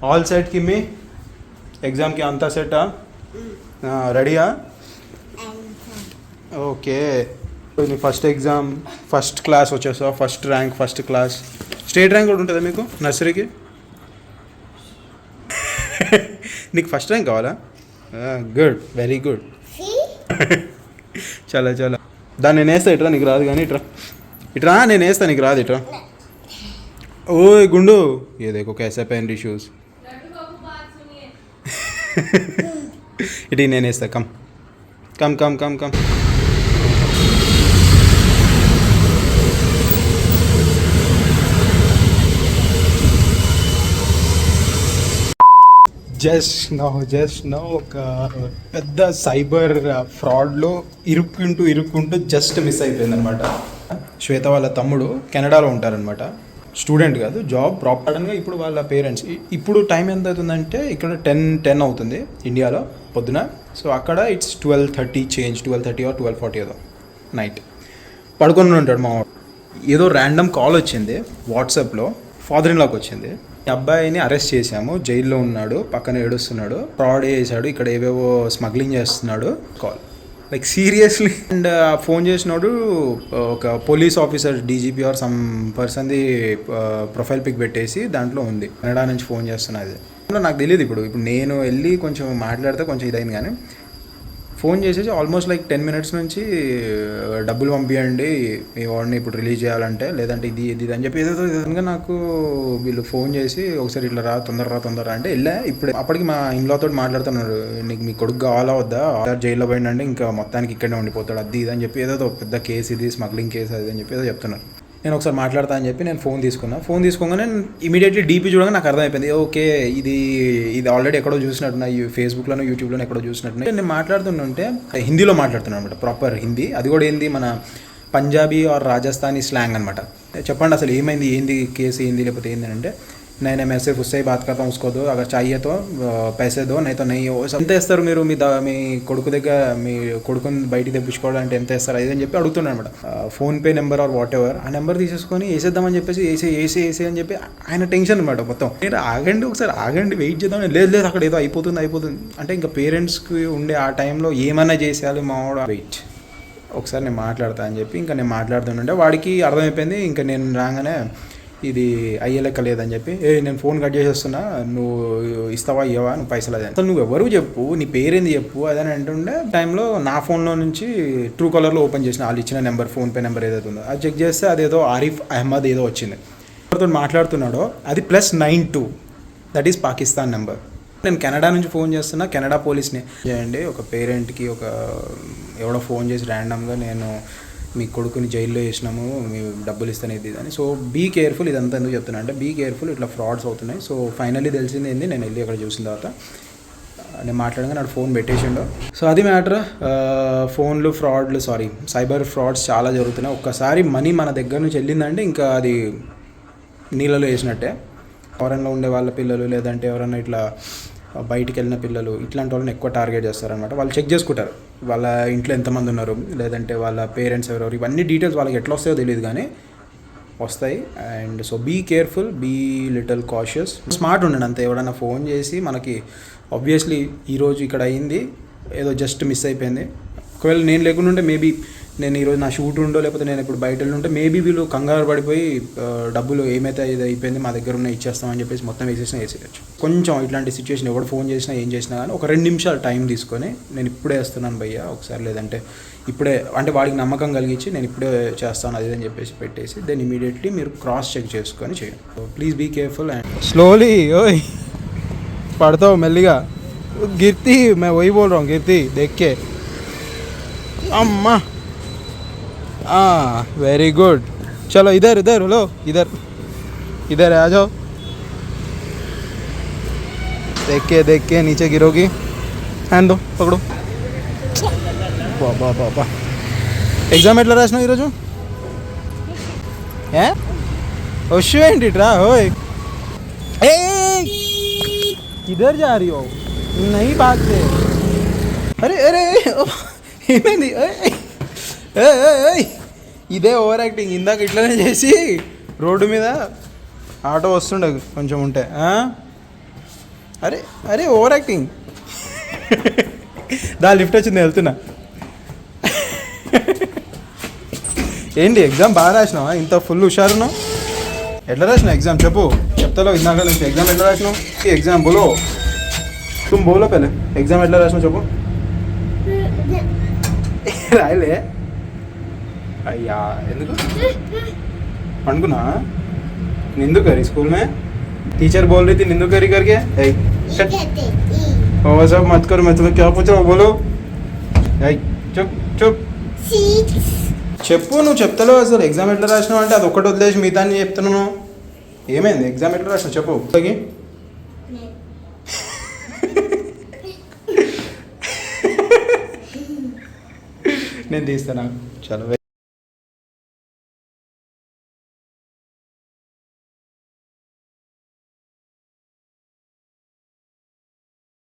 All set కిమ్మి ఎగ్జామ్కి అంతా సెట్టా రెడీయా ఓకే నీ ఫస్ట్ ఎగ్జామ్ ఫస్ట్ క్లాస్ వచ్చేసావు first rank first class state rank కూడా ఉంటుందా మీకు నర్సరీకి నీకు ఫస్ట్ ర్యాంక్ కావాలా గుడ్ వెరీ గుడ్ చాలా చాలా దాన్ని నేను వేస్తా ఇట్రా నీకు రాదు కానీ ఇట్రా నేను వేస్తా నీకు రాదు ఇట్రా ఓ గుండు ये देखो कैसे पहन रही शूज इटी నేను వేస్తా come come come come come just no ఒక పెద్ద సైబర్ ఫ్రాడ్లో ఇరుక్కుంటూ జస్ట్ మిస్ అయిపోయింది అనమాట. శ్వేత వాళ్ళ తమ్ముడు కెనడాలో ఉంటారనమాట, స్టూడెంట్ కాదు, జాబ్ ప్రాపర్గా. ఇప్పుడు వాళ్ళ పేరెంట్స్ ఇప్పుడు టైం ఎంత అవుతుందంటే ఇక్కడ 10 అవుతుంది ఇండియాలో పొద్దున. సో అక్కడ ఇట్స్ 12:30 చేంజ్, 12:30 or 12:40 ఏదో నైట్ పడుకొని ఉంటాడు మా ఏదో ర్యాండమ్ కాల్ వచ్చింది వాట్సాప్లో, ఫాదర్ ఇన్ లాకి వచ్చింది. ఈ అబ్బాయిని అరెస్ట్ చేశాము, జైల్లో ఉన్నాడు, పక్కన ఏడుస్తున్నాడు, ఫ్రాడ్ చేశాడు, ఇక్కడ ఏవేవో స్మగ్లింగ్ చేస్తున్నాడు. Call like seriously. And phone చేసినాడు ఒక police officer, DGP or some పర్సన్ది ప్రొఫైల్ పిక్ పెట్టేసి దాంట్లో ఉంది కెనడా నుంచి ఫోన్ చేస్తున్నది. నాకు తెలియదు. ఇప్పుడు నేను వెళ్ళి కొంచెం మాట్లాడితే కొంచెం ఇదైంది, కానీ ఫోన్ చేసేసి ఆల్మోస్ట్ లైక్ 10 minutes నుంచి డబ్బులు పంపించండి మీ వాడిని ఇప్పుడు రిలీజ్ చేయాలంటే, లేదంటే ఇది అని చెప్పి ఏదో విధంగా నాకు వీళ్ళు ఫోన్ చేసి ఒకసారి ఇట్లా రా తొందర అంటే వెళ్ళా. ఇప్పుడు అప్పటికి మా ఇన్లాతో మాట్లాడుతున్నారు, నీకు మీ కొడుకు కావాలా వద్దా, జైల్లో పోయిందంటే ఇంకా మొత్తానికి ఇక్కడనే ఉండిపోతాడు, అది అని చెప్పి ఏదో పెద్ద కేసు, ఇది స్మగ్లింగ్ కేసు అది అని చెప్పి ఏదో చెప్తున్నారు. నేను ఒకసారి మాట్లాడతా అని చెప్పి నేను ఫోన్ తీసుకోగానే ఇమీడియట్లీ డీపీ చూడగా నాకు అర్థమైపోయింది, ఓకే ఇది ఆల్రెడీ ఎక్కడో చూసినట్టున్నా, యూట్యూబ్లోనో ఎక్కడో చూసినట్టున్నా. నేను మాట్లాడుతుంటే హిందీలో మాట్లాడుతున్నాను అనమాట, ప్రాపర్ హిందీ. అది కూడా ఏంది మన పంజాబీ ఆర్ రాజస్థానీ స్లాంగ్ అనమాట. చెప్పండి అసలు ఏమైంది, ఏంది కేసు ఏంది, లేకపోతే ఏంది అంటే, నేను మెసేజ్ उससे ही बात करता हूँ, उसको दो, अगर चाहिए तो पैसे दो, नहीं तो नहीं हो. ఎంత వేస్తారు మీరు మీ కొడుకు దగ్గర, మీ కొడుకుని బయటికి తెప్పించుకోవాలంటే ఎంత వేస్తారు అది అని చెప్పి అడుగుతున్నాను అనమాట. PhonePe number or whatever, ఆ నెంబర్ తీసేసుకొని వేసేద్దామని చెప్పేసి వేసే అని చెప్పి ఆయన టెన్షన్ అనమాట మొత్తం. మీరు ఒకసారి ఆగండి, వెయిట్ చేద్దాం. లేదు అక్కడ ఏదో అయిపోతుంది అంటే ఇంకా పేరెంట్స్కి ఉండే ఆ టైంలో ఏమైనా చేసేయాలి మావాడు, వెయిట్ ఒకసారి నేను మాట్లాడతా అని చెప్పి ఇంకా నేను మాట్లాడుతుంటే వాడికి అర్థమైపోయింది. ఇంకా నేను రాగానే ఇది అయ్యే లెక్క లేదని చెప్పి, నేను ఫోన్ కట్ చేసేస్తున్నా, నువ్వు ఇస్తావా ఇవ్వవా, నువ్వు పైసలు అదే, అసలు నువ్వు ఎవరు చెప్పు, నీ పేరేంది చెప్పు అదని అంటుండే టైంలో నా ఫోన్లో నుంచి ట్రూ కాలర్లో ఓపెన్ చేసిన వాళ్ళు ఇచ్చిన నెంబర్, ఫోన్పే నెంబర్ ఏదైతే ఉందో అది చెక్ చేస్తే అదేదో ఆరిఫ్ అహ్మద్ ఏదో వచ్చింది. ఎవరితో మాట్లాడుతున్నాడో అది +92, దట్ ఈస్ పాకిస్తాన్ నెంబర్. నేను కెనడా నుంచి ఫోన్ చేస్తున్నా, కెనడా పోలీస్ని చేయండి. ఒక పేరెంట్కి ఎవడో ఫోన్ చేసి ర్యాండమ్గా నేను మీ కొడుకుని జైల్లో వేసినాము, మీ డబ్బులు ఇస్తాను ఇది అని. So be careful. ఇదంతా ఎందుకు చెప్తున్నా అంటే, బీ కేర్ఫుల్, ఇట్లా ఫ్రాడ్స్ అవుతున్నాయి. సో ఫైనల్లీ తెలిసింది ఏంది, నేను వెళ్ళి అక్కడ చూసిన తర్వాత నేను మాట్లాడగా నాడు ఫోన్ పెట్టేసిండు. సో అది మ్యాటర్. సైబర్ ఫ్రాడ్స్ చాలా జరుగుతున్నాయి. ఒక్కసారి మనీ మన దగ్గర నుంచి వెళ్ళిందంటే ఇంకా అది నీళ్ళలో వేసినట్టే. ఫారెన్లో ఉండే వాళ్ళ పిల్లలు, లేదంటే ఎవరన్నా ఇట్లా బయటికి వెళ్ళిన పిల్లలు, ఇట్లాంటి వాళ్ళని ఎక్కువ టార్గెట్ చేస్తారనమాట. వాళ్ళు చెక్ చేసుకుంటారు వాళ్ళ ఇంట్లో ఎంతమంది ఉన్నారు, లేదంటే వాళ్ళ పేరెంట్స్ ఎవరెవరు, ఇవన్నీ డీటెయిల్స్ వాళ్ళకి ఎట్లా వస్తాయో తెలియదు కానీ వస్తాయి. And so be careful, be little cautious, smart ఉండండి అంతే. ఎవడన్నా ఫోన్ చేసి మనకి ఆబ్వియస్లీ ఈరోజు ఇక్కడ అయింది, ఏదో జస్ట్ మిస్ అయిపోయింది. ఒకవేళ నేను లేకుండా ఉంటే మేబీ నేను ఈరోజు నా షూట్ ఉండో, లేకపోతే నేను ఇప్పుడు బయట ఉంటే మేబీ వీళ్ళు కంగారు పడిపోయి డబ్బులు ఏమైతే ఇది అయిపోయింది మా దగ్గర ఉన్న ఇచ్చేస్తామని చెప్పేసి మొత్తం వేసేయచ్చు. కొంచెం ఇట్లాంటి సిచ్యువేషన్ ఎవడు ఫోన్ చేసినా ఏం చేసినా కానీ ఒక 2 నిమిషాలు టైం తీసుకొని, నేను ఇప్పుడే వేస్తున్నాను భయ్యా ఒకసారి, లేదంటే ఇప్పుడే అంటే వాడికి నమ్మకం కలిగించి నేను ఇప్పుడే చేస్తాను అది అని చెప్పేసి పెట్టేసి దెన్ ఇమీడియట్లీ మీరు క్రాస్ చెక్ చేసుకొని చేయండి. So please be careful and slowly. ఓయ్ పడతావు మెల్లిగా. గిర్తి मैं वही बोल रहा हूँ, गिरती देख के. अम्मा वेरी गुड. चलो इधर लो, इधर आ जाओ. देख के नीचे गिरोगी. हैंड दो, पकड़ो. बाबा एग्जाम ఎట్లా రాసినావు ఈరోజు? वशु ఏంటిట్రా? ఓయ్ किधर जा रही हो? नहीं भागते. अरे ఏమైంది? ఇదే ఓవర్ యాక్టింగ్. ఇందాక ఇట్లనే చేసి రోడ్డు మీద ఆటో వస్తుండే కొంచెం ఉంటే అరే అరే ఓవర్ యాక్టింగ్. దా లిఫ్ట్ వచ్చింది వెళ్తున్నా. ఏంటి ఎగ్జామ్ బాగా రాసినావా? ఇంత ఫుల్ హుషారున్నావు. ఎట్లా రాసినావు ఎగ్జామ్ చెప్పు. చెప్తాలో ఇందాక నుంచి ఎగ్జామ్ ఎట్లా రాసినావు? ఈ ఎగ్జామ్ బోలో, తుమ్ బోలో పెళ్ళే. ఎగ్జామ్ ఎట్లా రాసినావు చెప్పు. రాయలే అయ్యా ఎందుకు అనుకున్నా? निंदू करी स्कूल में, टीचर बोल रही थी निंदू करी करके. और सब मत करो, मैं तुम्हें क्या पूछ रहा हूँ बोलो. चुप चुप చెప్పు. నువ్వు చెప్తావు అసలు ఎగ్జామ్ ఎట్లా రాసినావు అంటే అది ఒక్కటి వదిలేసి మిగతా అని చెప్తున్నాను. ఏమైంది ఎగ్జామ్ ఎట్లా రాసినావు చెప్పు. నేను తీస్తాను. చలో.